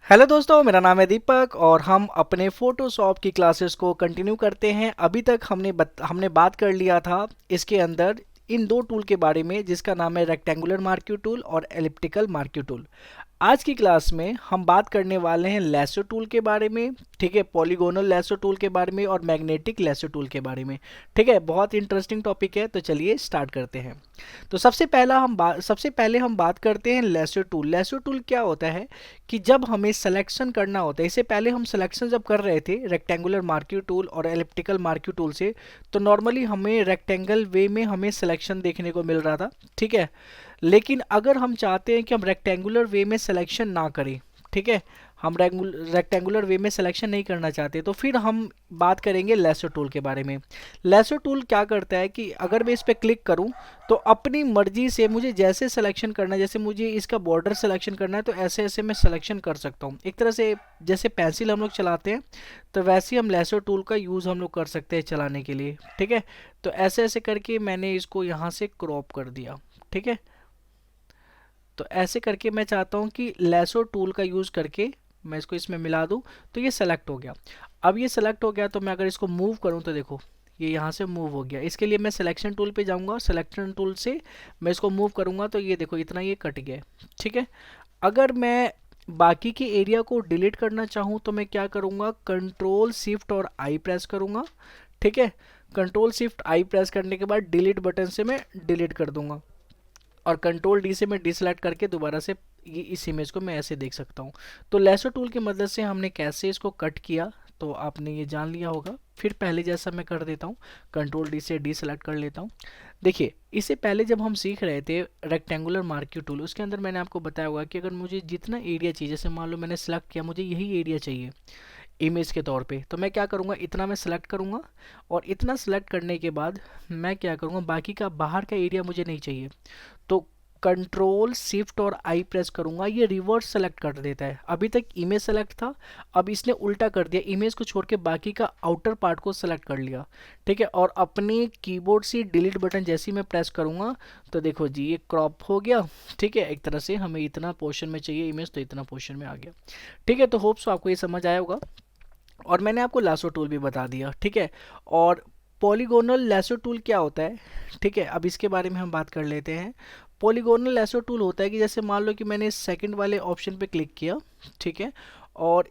Hello दोस्तों, मेरा नाम है दीपक और हम अपने फोटोशॉप की क्लासेस को कंटिन्यू करते हैं। अभी तक हमने बात कर लिया था इसके अंदर इन दो टूल के बारे में, जिसका नाम है रेक्टेंगुलर मार्क्यू टूल और एलिप्टिकल मार्क्यू टूल। आज की क्लास में हम बात करने वाले हैं लैसो टूल के बारे में, ठीक है, पॉलीगोनल लैसो टूल के बारे में और मैग्नेटिक लैसो टूल के बारे में। ठीक है, बहुत इंटरेस्टिंग टॉपिक है, तो चलिए स्टार्ट करते हैं। तो सबसे पहले हम बात करते हैं लैसो टूल। लैसो टूल क्या होता है कि जब हमें सिलेक्शन करना होता है, इससे पहले हम सिलेक्शन जब कर रहे थे रेक्टेंगुलर मार्क्यू टूल और एलिप्टिकल मार्क्यू टूल से, तो नॉर्मली हमें रेक्टेंगल वे में हमें सिलेक्शन देखने को मिल रहा था। ठीक है, लेकिन अगर हम चाहते हैं कि हम रेक्टेंगुलर वे में सिलेक्शन ना करें, ठीक है, हम रेक्टेंगुलर वे में सिलेक्शन नहीं करना चाहते, तो फिर हम बात करेंगे लैसो टूल के बारे में। लैसो टूल क्या करता है कि अगर मैं इस पर क्लिक करूं तो अपनी मर्जी से मुझे जैसे सिलेक्शन करना है, जैसे मुझे इसका बॉर्डर सिलेक्शन करना है तो ऐसे ऐसे मैं सिलेक्शन कर सकता हूं। एक तरह से जैसे पेंसिल हम लोग चलाते हैं, तो वैसे ही हम लैसो टूल का यूज़ हम लोग कर सकते हैं चलाने के लिए। ठीक है, तो ऐसे ऐसे करके मैंने इसको यहाँ से क्रॉप कर दिया। ठीक है, तो ऐसे करके मैं चाहता हूँ कि लैसो टूल का यूज़ करके मैं इसको इसमें मिला दूँ, तो ये सेलेक्ट हो गया। अब ये सेलेक्ट हो गया तो मैं अगर इसको मूव करूँ तो देखो ये यहाँ से मूव हो गया। इसके लिए मैं सिलेक्शन टूल पे जाऊँगा, सिलेक्शन टूल से मैं इसको मूव करूँगा तो ये देखो इतना ये कट गया। ठीक है, अगर मैं बाकी के एरिया को डिलीट करना चाहूँ तो मैं क्या करूँगा, कंट्रोल शिफ्ट और आई प्रेस करूँगा। ठीक है, कंट्रोल शिफ्ट आई प्रेस करने के बाद डिलीट बटन से मैं डिलीट कर दूंगा और कंट्रोल डी से मैं डिसलेक्ट करके दोबारा से ये इस इमेज को मैं ऐसे देख सकता हूँ। तो लैसो टूल की मदद से हमने कैसे इसको कट किया तो आपने ये जान लिया होगा। फिर पहले जैसा मैं कर देता हूँ, कंट्रोल डी से डिसलेक्ट कर लेता हूँ। देखिए, इससे पहले जब हम सीख रहे थे रेक्टेंगुलर मार्क्यू टूल, उसके अंदर मैंने आपको बताया होगा कि अगर मुझे जितना एरिया चाहिए, जैसे मान लो मैंने सेलेक्ट किया मुझे यही एरिया चाहिए इमेज के तौर पे, तो मैं क्या करूँगा, इतना मैं सेलेक्ट करूँगा और इतना सेलेक्ट करने के बाद मैं क्या करूँगा, बाकी का बाहर का एरिया मुझे नहीं चाहिए, तो कंट्रोल शिफ्ट और आई प्रेस करूंगा, ये रिवर्स सेलेक्ट कर देता है। अभी तक इमेज सेलेक्ट था, अब इसने उल्टा कर दिया, इमेज को छोड़ के बाकी का आउटर पार्ट को सेलेक्ट कर लिया। ठीक है, और अपने कीबोर्ड से डिलीट बटन जैसे ही मैं प्रेस करूंगा तो देखो जी ये क्रॉप हो गया। ठीक है, एक तरह से हमें इतना पोर्शन में चाहिए इमेज तो इतना पोर्शन में आ गया। ठीक है, तो होप सो आपको ये समझ आया होगा और मैंने आपको लासो टूल भी बता दिया। ठीक है, और पॉलीगोनल लैसो टूल क्या होता है, ठीक है, अब इसके बारे में हम बात कर लेते हैं। पॉलीगोनल लैसो टूल होता है कि जैसे मान लो कि मैंने सेकंड वाले ऑप्शन पे क्लिक किया, ठीक है, और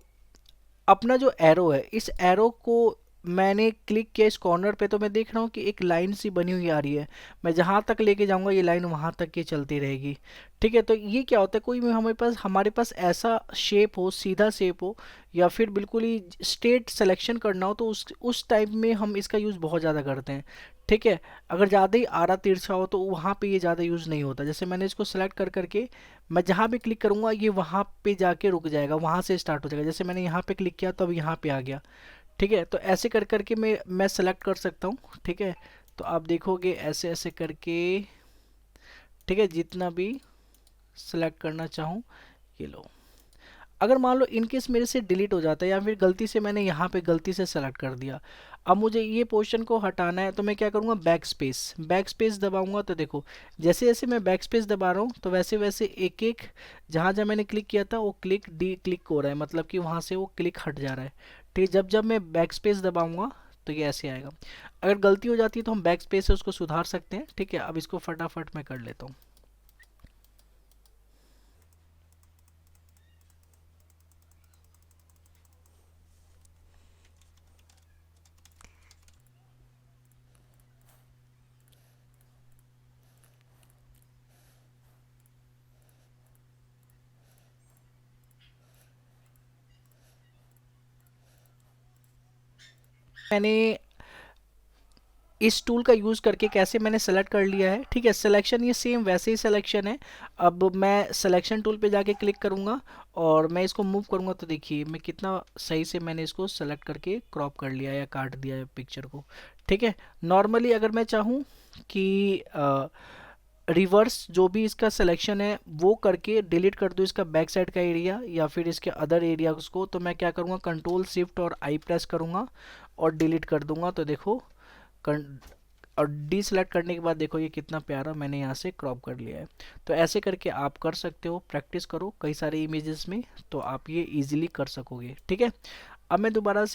अपना जो एरो है इस एरो को मैंने क्लिक किया इस कॉर्नर पे, तो मैं देख रहा हूँ कि एक लाइन सी बनी हुई आ रही है। मैं जहाँ तक लेके जाऊँगा ये लाइन वहाँ तक ये चलती रहेगी। ठीक है, तो ये क्या होता है, कोई भी हमारे पास ऐसा शेप हो, सीधा शेप हो, या फिर बिल्कुल ही स्ट्रेट सिलेक्शन करना हो, तो उस टाइम में हम इसका यूज़ बहुत ज़्यादा करते हैं। ठीक है, अगर ज़्यादा ही आरा तिरछा हो तो वहाँ पे ये ज़्यादा यूज़ नहीं होता। जैसे मैंने इसको सेलेक्ट कर करके मैं जहाँ भी क्लिक करूँगा ये वहाँ पे जाके रुक जाएगा, वहाँ से स्टार्ट हो जाएगा। जैसे मैंने यहाँ पे क्लिक किया तो अब यहाँ पे आ गया। ठीक है, तो ऐसे कर करके मैं सेलेक्ट कर सकता हूँ। ठीक है, तो आप देखोगे ऐसे ऐसे करके, ठीक है, जितना भी सेलेक्ट करना चाहूँ ये लो। अगर मान लो इनकेस मेरे से डिलीट हो जाता है या फिर गलती से मैंने यहाँ पे गलती से सेलेक्ट कर दिया, अब मुझे ये पोर्शन को हटाना है तो मैं क्या करूँगा, बैक स्पेस दबाऊंगा। तो देखो जैसे जैसे मैं बैक स्पेस दबा रहा हूँ तो वैसे वैसे एक एक जहाँ जहाँ मैंने क्लिक किया था वो क्लिक डी क्लिक हो रहा है, मतलब कि वहाँ से वो क्लिक हट जा रहा है। ठीक है, जब जब मैं बैक स्पेस दबाऊंगा तो ये ऐसे आएगा। अगर गलती हो जाती है तो हम बैक स्पेस से उसको सुधार सकते हैं। ठीक है, अब इसको फटाफट मैं कर लेता हूँ। मैंने इस टूल का यूज़ करके कैसे मैंने सेलेक्ट कर लिया है। ठीक है, सिलेक्शन ये सेम वैसे ही सिलेक्शन है। अब मैं सिलेक्शन टूल पे जाके क्लिक करूँगा और मैं इसको मूव करूँगा तो देखिए मैं कितना सही से मैंने इसको सेलेक्ट करके क्रॉप कर लिया या काट दिया है पिक्चर को। ठीक है, नॉर्मली अगर मैं चाहूँ कि रिवर्स जो भी इसका सिलेक्शन है वो करके डिलीट कर दूँ इसका बैक साइड का एरिया या फिर इसके अदर एरियाज को, तो मैं क्या करूँगा, कंट्रोल शिफ्ट और आई प्रेस करूँगा और डिलीट कर दूंगा। तो देखो और डी सेलेक्ट करने के बाद देखो ये कितना प्यारा मैंने यहाँ से क्रॉप कर लिया है। तो ऐसे करके आप कर सकते हो, प्रैक्टिस करो कई सारे इमेजेस में, तो आप ये इजीली कर सकोगे। ठीक है, अब मैं दोबारा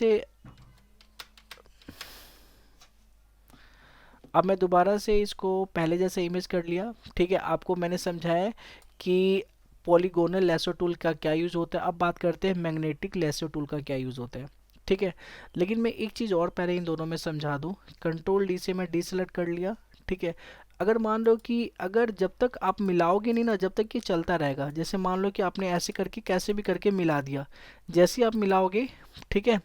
से इसको पहले जैसे इमेज कर लिया। ठीक है, आपको मैंने समझाया कि पॉलीगोनल लेसो टूल का क्या यूज़ होता है। अब बात करते हैं मैग्नेटिक लेसो टूल का क्या यूज़ होता है। ठीक है, लेकिन मैं एक चीज़ और पहले इन दोनों में समझा दूँ। कंट्रोल डी से मैं डी सेलेक्ट कर लिया। ठीक है, अगर मान लो कि अगर जब तक आप मिलाओगे नहीं ना, जब तक ये चलता रहेगा। जैसे मान लो कि आपने ऐसे करके कैसे भी करके मिला दिया, जैसे ही आप मिलाओगे, ठीक है,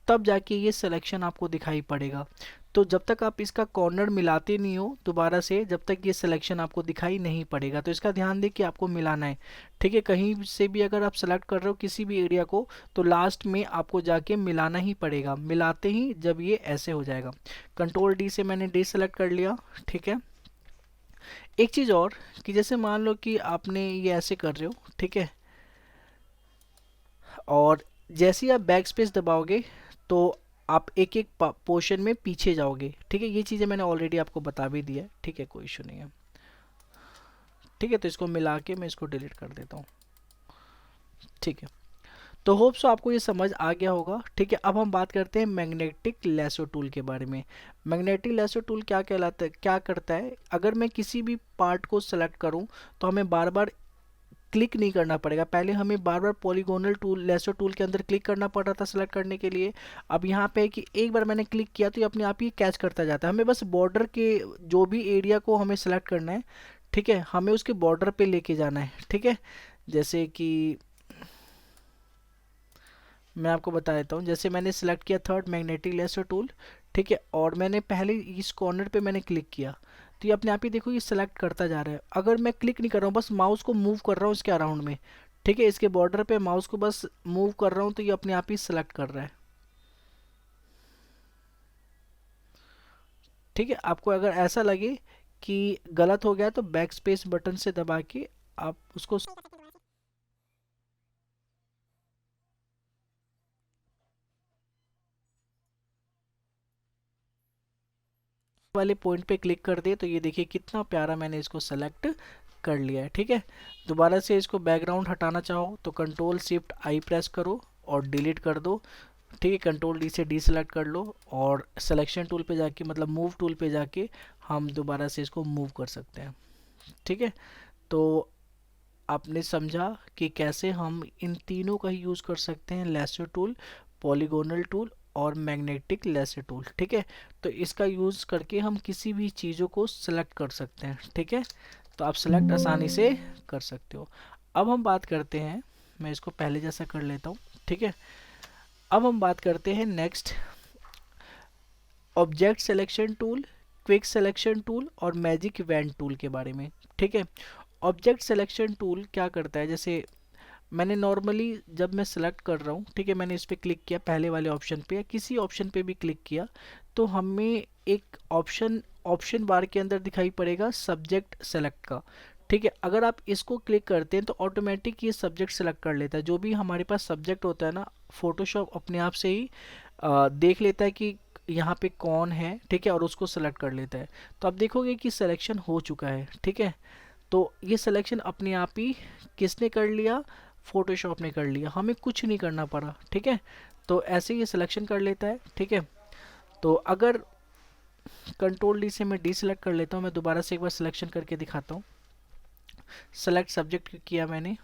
तब जाके ये सिलेक्शन आपको दिखाई पड़ेगा। तो जब तक आप इसका कॉर्नर मिलाते नहीं हो दोबारा से, जब तक ये सिलेक्शन आपको दिखाई नहीं पड़ेगा। तो इसका ध्यान दें कि आपको मिलाना है। ठीक है, कहीं से भी अगर आप सेलेक्ट कर रहे हो किसी भी एरिया को, तो लास्ट में आपको जाके मिलाना ही पड़ेगा, मिलाते ही जब ये ऐसे हो जाएगा। कंट्रोल डी से मैंने डी सेलेक्ट कर लिया। ठीक है, एक चीज़ और कि जैसे मान लो कि आपने ये ऐसे कर रहे हो, ठीक है, और जैसे ही आप बैक स्पेस दबाओगे तो आप एक एक पोर्शन में पीछे जाओगे। ठीक है, ये चीज़ें मैंने ऑलरेडी आपको बता भी दिया है। ठीक है, कोई इशू नहीं है। ठीक है, तो इसको मिला के मैं इसको डिलीट कर देता हूँ। ठीक है, तो होप सो आपको ये समझ आ गया होगा। ठीक है, अब हम बात करते हैं मैग्नेटिक लेसो टूल के बारे में। मैग्नेटिक लेसो टूल क्या कहलाता है, क्या करता है, अगर मैं किसी भी पार्ट को सेलेक्ट करूं तो हमें बार बार क्लिक नहीं करना पड़ेगा। पहले हमें बार बार पॉलीगोनल टूल लेसो टूल के अंदर क्लिक करना पड़ रहा था सेलेक्ट करने के लिए। अब यहाँ पे है कि एक बार मैंने क्लिक किया तो ये अपने आप ही कैच करता जाता है। हमें बस बॉर्डर के जो भी एरिया को हमें सेलेक्ट करना है, ठीक है, हमें उसके बॉर्डर पे लेके जाना है। ठीक है, जैसे कि मैं आपको बता देता हूँ, जैसे मैंने सेलेक्ट किया थर्ड मैग्नेटिक लेसर टूल। ठीक है, और मैंने पहले इस कॉर्नर पे मैंने क्लिक किया, तो ये अपने आप ही देखो ये सेलेक्ट करता जा रहा है। अगर मैं क्लिक नहीं कर रहा हूँ, बस माउस को मूव कर रहा हूँ इसके अराउंड में, ठीक है, इसके बॉर्डर पे माउस को बस मूव कर रहा हूँ, तो ये अपने आप ही सेलेक्ट कर रहा है। ठीक है, आपको अगर ऐसा लगे कि गलत हो गया तो बैक स्पेस बटन से दबा के आप उसको वाले पॉइंट पे क्लिक कर दे, तो ये देखिए कितना प्यारा मैंने इसको सेलेक्ट कर लिया है। ठीक है, दोबारा से इसको बैकग्राउंड हटाना चाहो तो कंट्रोल शिफ्ट आई प्रेस करो और डिलीट कर दो। ठीक है, कंट्रोल डी से डी सेलेक्ट कर लो और सिलेक्शन टूल पे जाके मतलब मूव टूल पे जाके हम दोबारा से इसको मूव कर सकते हैं। ठीक है, तो आपने समझा कि कैसे हम इन तीनों का यूज़ कर सकते हैं, लेसर टूल, पॉलीगोनल टूल और मैग्नेटिक लेसर टूल। ठीक है, तो इसका यूज़ करके हम किसी भी चीज़ों को सेलेक्ट कर सकते हैं। ठीक है, तो आप सेलेक्ट आसानी से कर सकते हो। अब हम बात करते हैं, मैं इसको पहले जैसा कर लेता हूँ। ठीक है, अब हम बात करते हैं next object selection tool, quick selection tool और मैजिक इवेंट टूल के बारे में। ठीक है, ऑब्जेक्ट सिलेक्शन टूल क्या करता है, जैसे मैंने नॉर्मली जब मैं सेलेक्ट कर रहा हूँ, ठीक है, मैंने इस पर क्लिक किया पहले वाले ऑप्शन पे या किसी ऑप्शन पे भी क्लिक किया, तो हमें एक ऑप्शन बार के अंदर दिखाई पड़ेगा सब्जेक्ट सेलेक्ट का। ठीक है, अगर आप इसको क्लिक करते हैं तो ऑटोमेटिक ये सब्जेक्ट सेलेक्ट कर लेता है। जो भी हमारे पास सब्जेक्ट होता है ना, फोटोशॉप अपने आप से ही देख लेता है कि यहाँ पे कौन है। ठीक है, और उसको सेलेक्ट कर लेता है। तो आप देखोगे कि सिलेक्शन हो चुका है। ठीक है, तो ये सिलेक्शन अपने आप ही किसने कर लिया, फोटोशॉप ने कर लिया, हमें कुछ नहीं करना पड़ा। ठीक है, तो ऐसे ही ये सिलेक्शन कर लेता है। ठीक है, तो अगर कंट्रोल डी से मैं डी सेलेक्ट कर लेता हूँ, मैं दोबारा से एक बार सिलेक्शन करके दिखाता हूँ। सेलेक्ट सब्जेक्ट किया मैंने,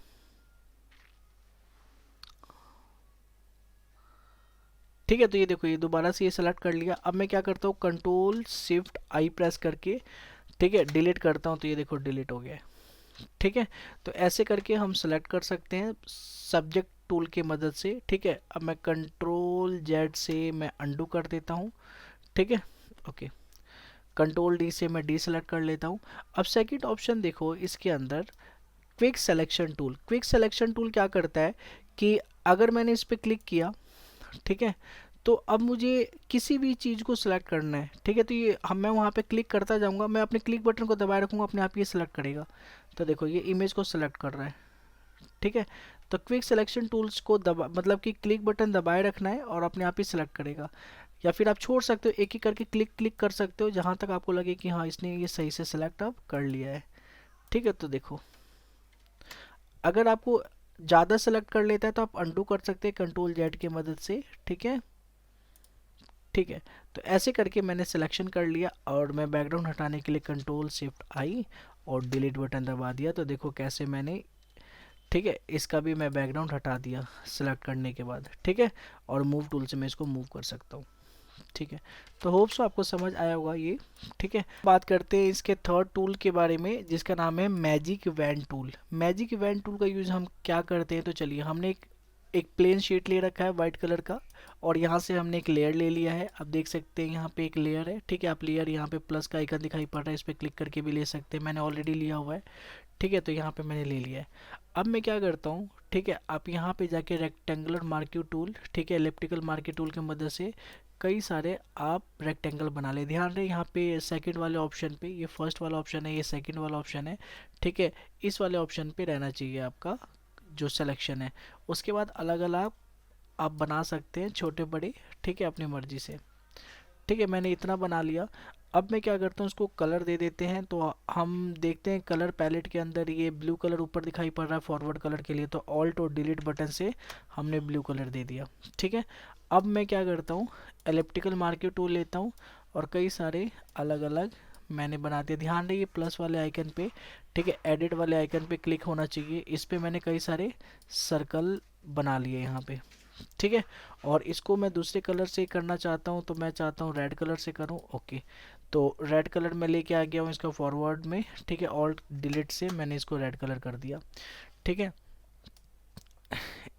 ठीक है, तो ये देखो ये दोबारा से ये सेलेक्ट कर लिया। अब मैं क्या करता हूँ, कंट्रोल शिफ्ट आई प्रेस करके, ठीक है, डिलीट करता हूँ, तो ये देखो डिलीट हो गया है। ठीक है, तो ऐसे करके हम सेलेक्ट कर सकते हैं सब्जेक्ट टूल की मदद से। ठीक है, अब मैं कंट्रोल जेड से मैं अंडू कर देता हूँ। ठीक है, ओके, कंट्रोल डी से मैं डी सेलेक्ट कर लेता हूँ। अब सेकंड ऑप्शन देखो इसके अंदर, quick selection tool. Quick selection tool क्या करता है कि अगर मैंने इस पर क्लिक किया, ठीक है, तो अब मुझे किसी भी चीज़ को सिलेक्ट करना है। ठीक है, तो ये मैं वहाँ पे क्लिक करता जाऊँगा, मैं अपने क्लिक बटन को दबाए रखूँगा, अपने आप ये सिलेक्ट करेगा। तो देखो ये इमेज को सिलेक्ट कर रहा है। ठीक है, तो क्विक सिलेक्शन टूल्स को दबा मतलब कि क्लिक बटन दबाए रखना है और अपने आप ही सिलेक्ट करेगा। या फिर आप छोड़ सकते हो, एक एक करके क्लिक क्लिक कर सकते हो जहाँ तक आपको लगे कि हाँ इसने ये सही से सिलेक्ट अब कर लिया है। ठीक है, तो देखो अगर आपको ज़्यादा सेलेक्ट कर लेता है तो आप अंडू कर सकते हैं कंट्रोल जेड की मदद से। ठीक है, ठीक है, तो ऐसे करके मैंने सिलेक्शन कर लिया और मैं बैकग्राउंड हटाने के लिए कंट्रोल शिफ्ट आई और डिलीट बटन दबा दिया। तो देखो कैसे मैंने, ठीक है, इसका भी मैं बैकग्राउंड हटा दिया सिलेक्ट करने के बाद। ठीक है, और मूव टूल से मैं इसको मूव कर सकता हूँ। ठीक है, तो होप सो आपको समझ आया होगा ये। ठीक है, बात करते हैं इसके थर्ड टूल के बारे में जिसका नाम है magic wand tool. Magic wand tool का यूज़ हम क्या करते हैं, तो चलिए हमने एक प्लेन शीट ले रखा है वाइट कलर का और यहाँ से हमने एक लेयर ले लिया है। आप देख सकते हैं यहाँ पे एक लेयर है। ठीक है, आप लेयर यहाँ पे प्लस का आइकन दिखाई पड़ रहा है, इस पर क्लिक करके भी ले सकते हैं, मैंने ऑलरेडी लिया हुआ है। ठीक है, तो यहाँ पे मैंने ले लिया है। अब मैं क्या करता हूँ, ठीक है, आप यहाँ पे जाके रेक्टेंगुलर मार्क्यू टूल, ठीक है, एलिप्टिकल मार्क्यू टूल की मदद से कई सारे आप रेक्टेंगल बना ले। ध्यान रहे यहाँ पे सेकंड वाले ऑप्शन पे, ये फर्स्ट वाला ऑप्शन है, ये सेकंड वाला ऑप्शन है। ठीक है, इस वाले ऑप्शन पे रहना चाहिए आपका जो सिलेक्शन है। उसके बाद अलग अलग आप बना सकते हैं छोटे बड़े, ठीक है, अपनी मर्जी से। ठीक है, मैंने इतना बना लिया। अब मैं क्या करता हूँ, उसको कलर दे देते हैं। तो हम देखते हैं कलर पैलेट के अंदर ये ब्लू कलर ऊपर दिखाई पड़ रहा है फॉरवर्ड कलर के लिए, तो ऑल्ट और डिलीट बटन से हमने ब्लू कलर दे दिया। ठीक है, अब मैं क्या करता हूँ, एलिप्टिकल मार्क्यू टूल लेता हूँ और कई सारे अलग अलग मैंने बना दिया। ध्यान रहे ये प्लस वाले आइकन पे, ठीक है, एडिट वाले आइकन पे क्लिक होना चाहिए। इस पे मैंने कई सारे सर्कल बना लिए यहाँ पे। ठीक है, और इसको मैं दूसरे कलर से करना चाहता हूँ, तो मैं चाहता हूँ रेड कलर से करूँ। ओके, तो रेड कलर में लेके आ गया हूँ इसका फॉरवर्ड में। ठीक है, ऑल्ट डिलीट से मैंने इसको रेड कलर कर दिया। ठीक है,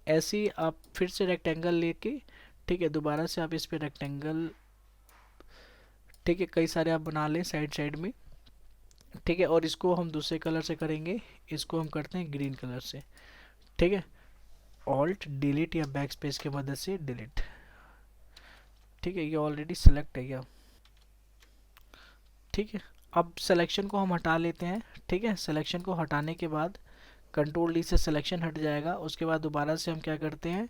ऐसे ही आप फिर से रेक्टेंगल लेके, ठीक है, दोबारा से आप इस पे रेक्टेंगल, ठीक है, कई सारे आप बना लें साइड साइड में। ठीक है, और इसको हम दूसरे कलर से करेंगे, इसको हम करते हैं ग्रीन कलर से। ठीक है, ऑल्ट डिलीट या बैक स्पेस की मदद से डिलीट। ठीक है, ये ऑलरेडी सेलेक्ट है क्या। ठीक है, अब सिलेक्शन को हम हटा लेते हैं। ठीक है, सिलेक्शन को हटाने के बाद कंट्रोल डी से सिलेक्शन हट जाएगा। उसके बाद दोबारा से हम क्या करते हैं,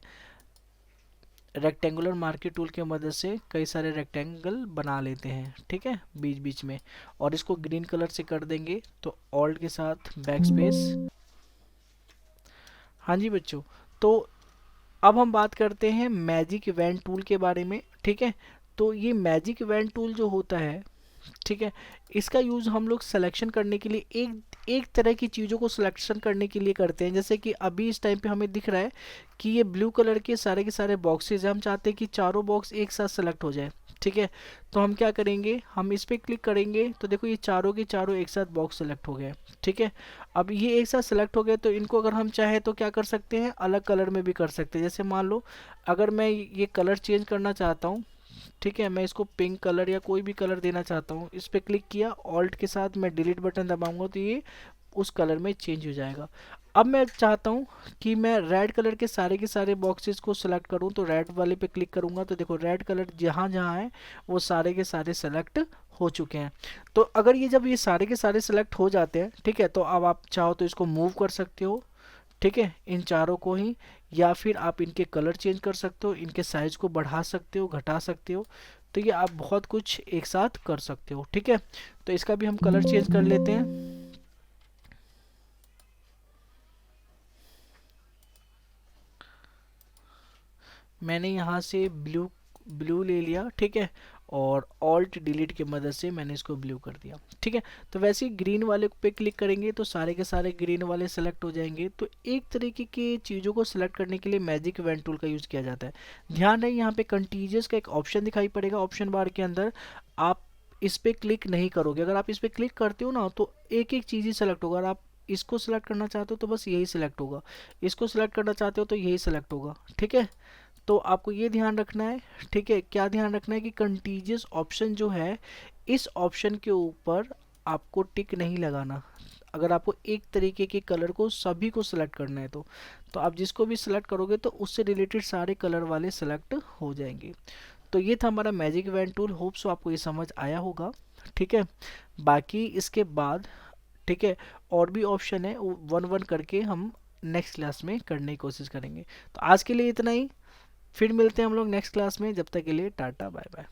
रेक्टेंगुलर मार्क्यू टूल की मदद से कई सारे रेक्टेंगल बना लेते हैं। ठीक है, बीच बीच में, और इसको ग्रीन कलर से कर देंगे। तो ऑल्ट के साथ बैक स्पेस। हाँ जी बच्चों, तो अब हम बात करते हैं मैजिक इवेंट टूल के बारे में। ठीक है, तो ये मैजिक इवेंट टूल जो होता है, ठीक है, इसका यूज़ हम लोग सिलेक्शन करने के लिए एक एक तरह की चीज़ों को सिलेक्शन करने के लिए करते हैं। जैसे कि अभी इस टाइम पे हमें दिख रहा है कि ये ब्लू कलर के सारे बॉक्सेस हैं, हम चाहते हैं कि चारों बॉक्स एक साथ सेलेक्ट हो जाए। ठीक है, तो हम क्या करेंगे, हम इस पर क्लिक करेंगे तो देखो ये चारों के चारों एक साथ बॉक्स सेलेक्ट हो गए। ठीक है, अब ये एक साथ सेलेक्ट हो गए तो इनको अगर हम चाहे तो क्या कर सकते हैं, अलग कलर में भी कर सकते हैं। जैसे मान लो अगर मैं ये कलर चेंज करना चाहता हूँ, ठीक है, मैं इसको पिंक कलर या कोई भी कलर देना चाहता हूँ, इस पर क्लिक किया, ऑल्ट के साथ मैं डिलीट बटन दबाऊंगा तो ये उस कलर में चेंज हो जाएगा। अब मैं चाहता हूँ कि मैं रेड कलर के सारे बॉक्सेस को सिलेक्ट करूँ, तो रेड वाले पे क्लिक करूँगा तो देखो रेड कलर जहाँ जहाँ है वो सारे के सारे सेलेक्ट हो चुके हैं। तो अगर ये जब ये सारे के सारे सेलेक्ट हो जाते हैं, ठीक है, तो अब आप चाहो तो इसको मूव कर सकते हो। ठीक है, इन चारों को ही, या फिर आप इनके कलर चेंज कर सकते हो, इनके साइज को बढ़ा सकते हो, घटा सकते हो। तो ये आप बहुत कुछ एक साथ कर सकते हो। ठीक है, तो इसका भी हम कलर चेंज कर लेते हैं। मैंने यहाँ से ब्लू ब्लू ले लिया। ठीक है, और ऑल्ट डिलीट की मदद से मैंने इसको ब्लू कर दिया। ठीक है, तो वैसे ही ग्रीन वाले पे क्लिक करेंगे तो सारे के सारे ग्रीन वाले सेलेक्ट हो जाएंगे। तो एक तरीके की चीज़ों को सिलेक्ट करने के लिए मैजिक इवेंट टूल का यूज़ किया जाता है। ध्यान रहे यहाँ पे कंटीजियस का एक ऑप्शन दिखाई पड़ेगा ऑप्शन बार के अंदर, आप इस पर क्लिक नहीं करोगे। अगर आप इस पर क्लिक करते हो ना तो एक एक चीज़ ही सेलेक्ट होगा। अगर आप इसको सिलेक्ट करना चाहते हो तो बस यही सिलेक्ट होगा, इसको सिलेक्ट करना चाहते हो तो यही सिलेक्ट होगा। ठीक है, तो आपको ये ध्यान रखना है। ठीक है, क्या ध्यान रखना है कि कंटीजियस ऑप्शन जो है, इस ऑप्शन के ऊपर आपको टिक नहीं लगाना। अगर आपको एक तरीके के कलर को सभी को सिलेक्ट करना है तो आप जिसको भी सिलेक्ट करोगे तो उससे रिलेटेड सारे कलर वाले सिलेक्ट हो जाएंगे। तो ये था हमारा magic event tool. Hope so आपको ये समझ आया होगा। ठीक है, बाकी इसके बाद, ठीक है, और भी ऑप्शन है, वन वन करके हम नेक्स्ट क्लास में करने की कोशिश करेंगे। तो आज के लिए इतना ही। फिर मिलते हैं हम लोग नेक्स्ट क्लास में, जब तक के लिए टाटा बाय बाय।